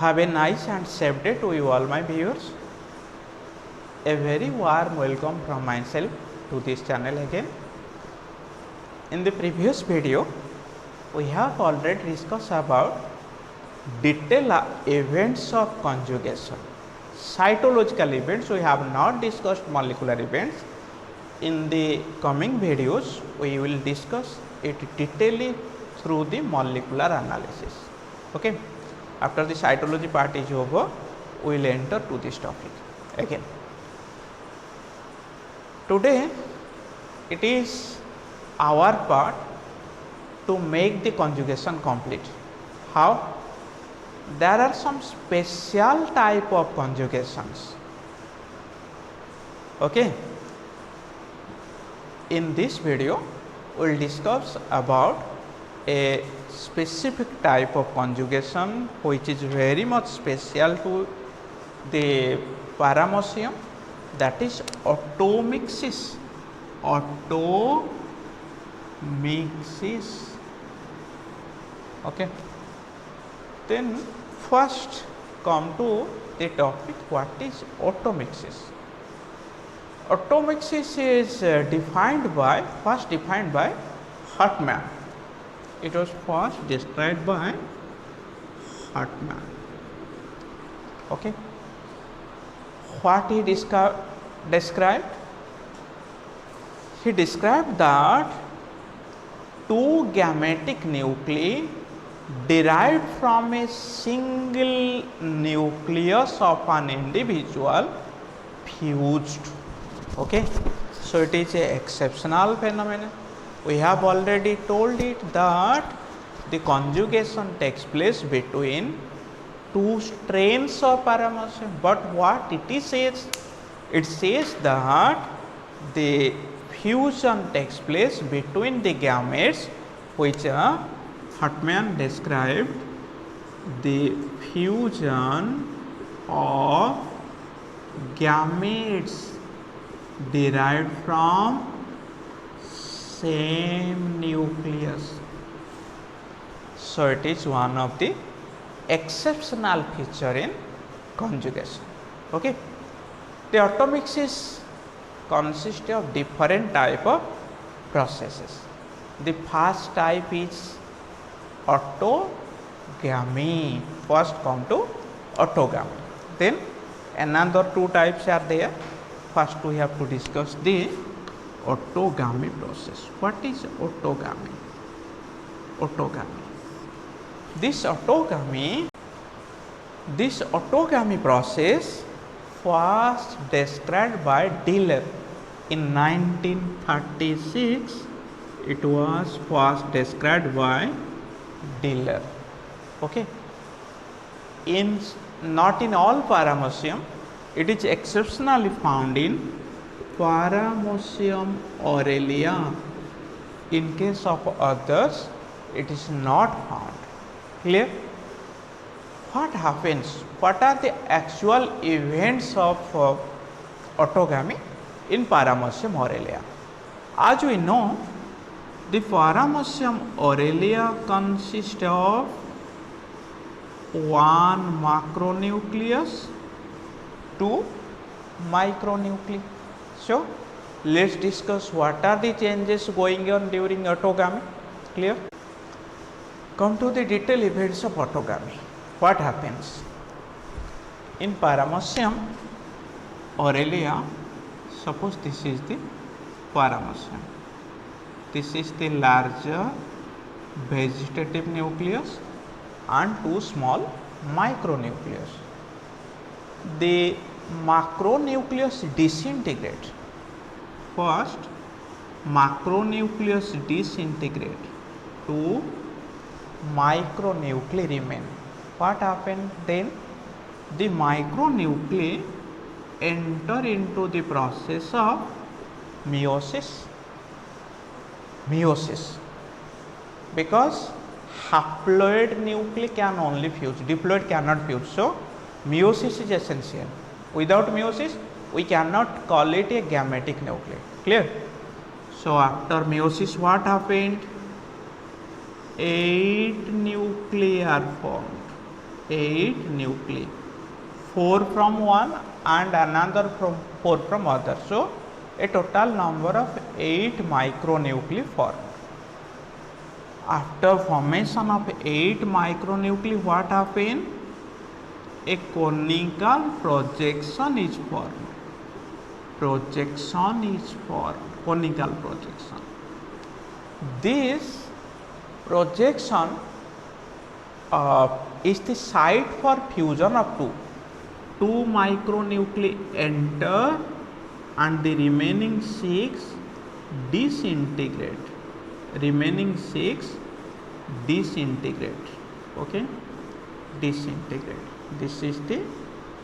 Have a nice and safe day to you all my viewers. A very warm welcome from myself to this channel again. In the previous video, we have already discussed about detailed events of conjugation. Cytological events, we have not discussed molecular events. In the coming videos, we will discuss it detailedly through the molecular analysis. Okay. After the cytology part is over, we will enter to this topic again. Today, it is our part to make the conjugation complete. How? There are some special type of conjugations. Okay. In this video, we will discuss about a specific type of conjugation which is very much special to the paramecium, that is automixis. Automixis. Okay. Then first come to the topic, what is automixis. Automixis is defined by Hartmann. It was first described by Hartmann. Okay. What he described? He described that two gametic nuclei derived from a single nucleus of an individual fused. Okay. So it is a exceptional phenomenon. We have already told it that the conjugation takes place between two strains of paramecium, but what it says? It says that the fusion takes place between the gametes, which Hartmann described the fusion of gametes derived from same nucleus. So it is one of the exceptional feature in conjugation. Okay. The automixis consists of different type of processes. The first type is autogamy. First come to autogamy. Then another two types are there. First we have to discuss the autogamy process. What is autogamy? Autogamy. This autogamy process was described by Diller in 1936. It was first described by Diller. Okay. Not in all paramecium, it is exceptionally found in Paramecium aurelia. In case of others, it is not found. Clear? What happens? What are the actual events of autogamy in Paramecium aurelia? As we know, the Paramecium aurelia consists of one macronucleus, two micronuclei. So, let us discuss what are the changes going on during autogamy. Clear? Come to the detailed events of autogamy. What happens? In Paramecium aurelia, suppose this is the paramecium. This is the larger vegetative nucleus and two small micronucleus. The macronucleus disintegrate. First, macronucleus disintegrate, two micronuclei remain. What happened then? The micronuclei enter into the process of meiosis. Because haploid nuclei can only fuse, diploid cannot fuse. So, meiosis is essential. Without meiosis, we cannot call it a gametic nuclei. Clear? So, after meiosis, what happened? 8 nuclei are formed. 8 nuclei, 4 from one and another from 4 from other. So a total number of 8 micronuclei formed. After formation of 8 micronuclei, what happens? A conical projection is formed. Projection is formed. Conical projection. This projection is the site for fusion of two micronuclei enter and the remaining 6 disintegrate. Remaining 6 disintegrate. Okay, disintegrate. This is the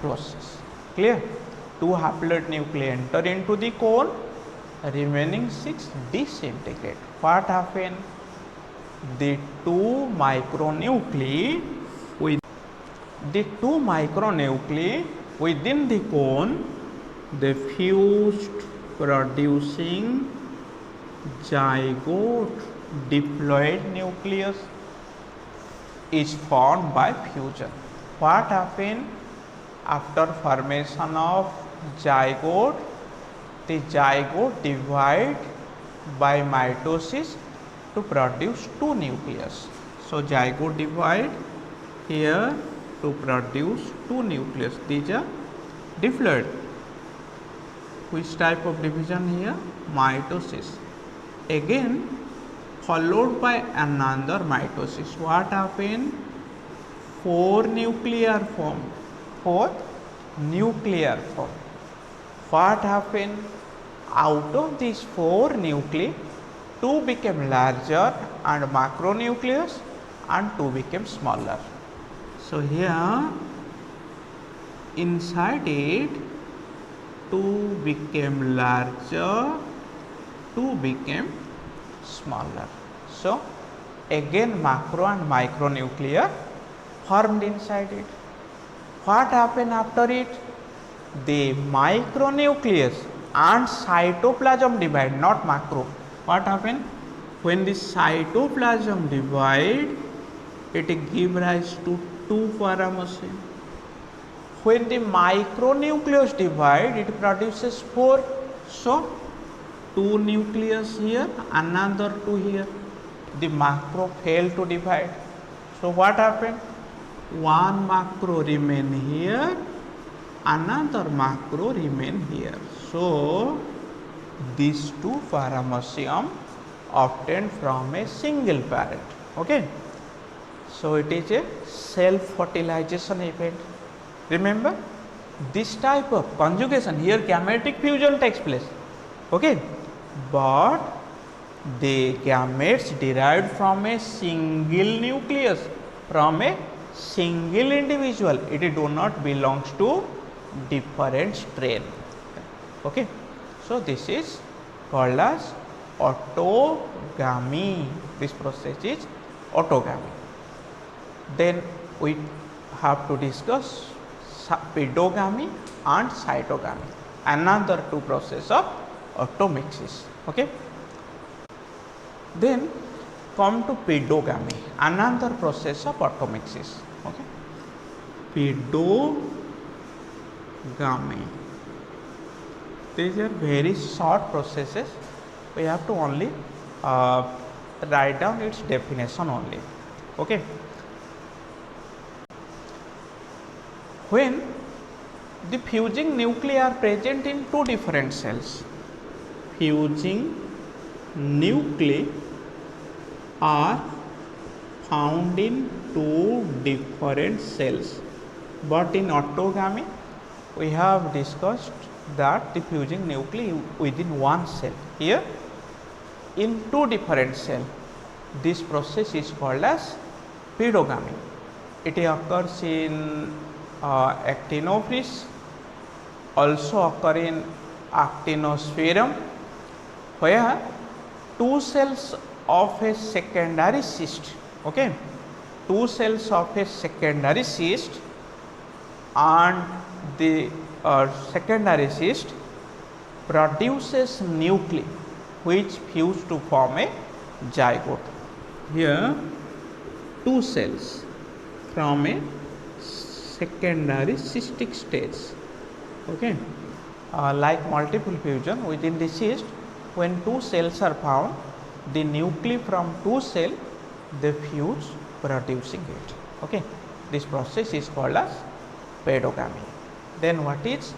process. Clear? 2 haploid nuclei enter into the cone, remaining 6 disintegrate. What happens? The 2 micronuclei within the cone, they fused, producing zygote diploid nucleus is formed by fusion. What happens after formation of zygote? The zygote divide by mitosis to produce 2 nucleus. So zygote divide here to produce 2 nucleus. These are diploid. Which type of division here? Mitosis. Again followed by another mitosis. What happens? 4 nuclei are formed. 4 nuclei are formed. What happens? Out of these 4 nuclei, 2 became larger and macronucleus and 2 became smaller. So here inside it 2 became larger, 2 became smaller. So again macro and micronuclear formed inside it. What happened after it? The micronucleus and cytoplasm divide, not macro. What happened? When the cytoplasm divide, it gives rise to 2 paramecium. When the micronucleus divide, it produces 4. So 2 nucleus here, another 2 here. The macro failed to divide. So what happened? 1 macro remain here, another macro remain here. So these 2 paramecium obtained from a single parent. Okay. So it is a self-fertilization event. Remember, this type of conjugation, here gametic fusion takes place. Okay. But the gametes derived from a single nucleus, from a single individual, it do not belongs to different strain. Okay. So this is called as autogamy. This process is autogamy. Then we have to discuss pedogamy and cytogamy, another 2 process of automixis. Okay. Then come to pedogamy, another process of automixis. Okay. Pedogamy. These are very short processes. We have to only write down its definition only. Okay. When the fusing nuclei are present in 2 different cells, fusing nuclei are found in 2 different cells, but in autogamy we have discussed that the fusing nuclei within 1 cell. Here in 2 different cells, this process is called as pedogamy. It occurs in actinophis, also occur in actinosphaerum, where 2 cells of a secondary cyst, okay, 2 cells of a secondary cyst, and the secondary cyst produces nuclei which fuse to form a zygote. Here 2 cells from a secondary cystic stage. Okay, like multiple fusion within the cyst, when two cells are found, the nuclei from two cells they fuse, producing it. Okay, this process is called as pedogamy. Then what is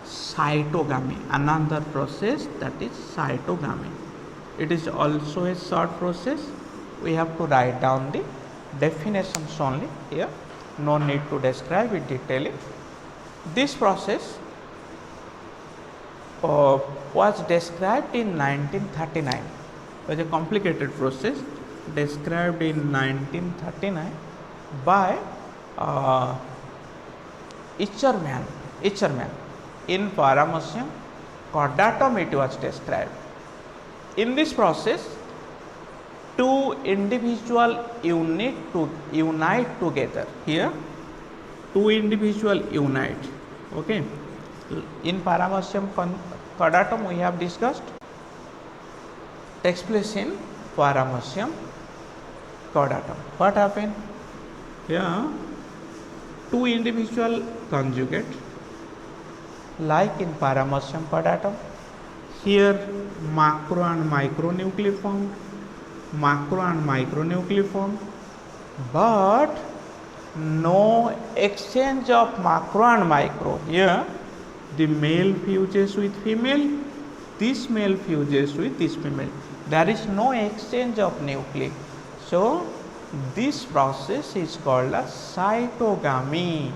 cytogamy? Another process, that is cytogamy. It is also a short process. We have to write down the definitions only here, no need to describe it detailing. This process was described in 1939. It was a complicated process described in 1939 by Ischermann. In Paramecium chordatum it was described. In this process, two individual unite together. Here, two individual unite. Okay. In Paramecium chordatum we have discussed. Takes place in Paramecium chordatum. What happened? Here, two individual conjugate, like in Paramecium chordatum. Here, macro and micronuclei formed, but no exchange of macro and micro. Here, the male fuses with female, this male fuses with this female. There is no exchange of nuclei. So, this process is called as cytogamy.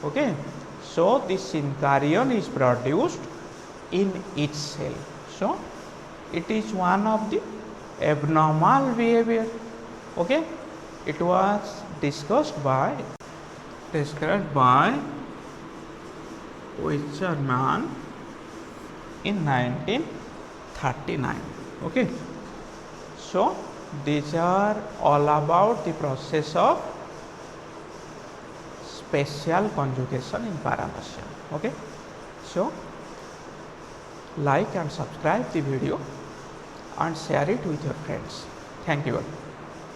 Okay. So, this synkaryon is produced in each cell. So, it is one of the abnormal behavior. Okay. It was described by Ischermann in 1939. Okay. So, these are all about the process of special conjugation in Paramecium. Okay. So, like and subscribe the video and share it with your friends. Thank you all.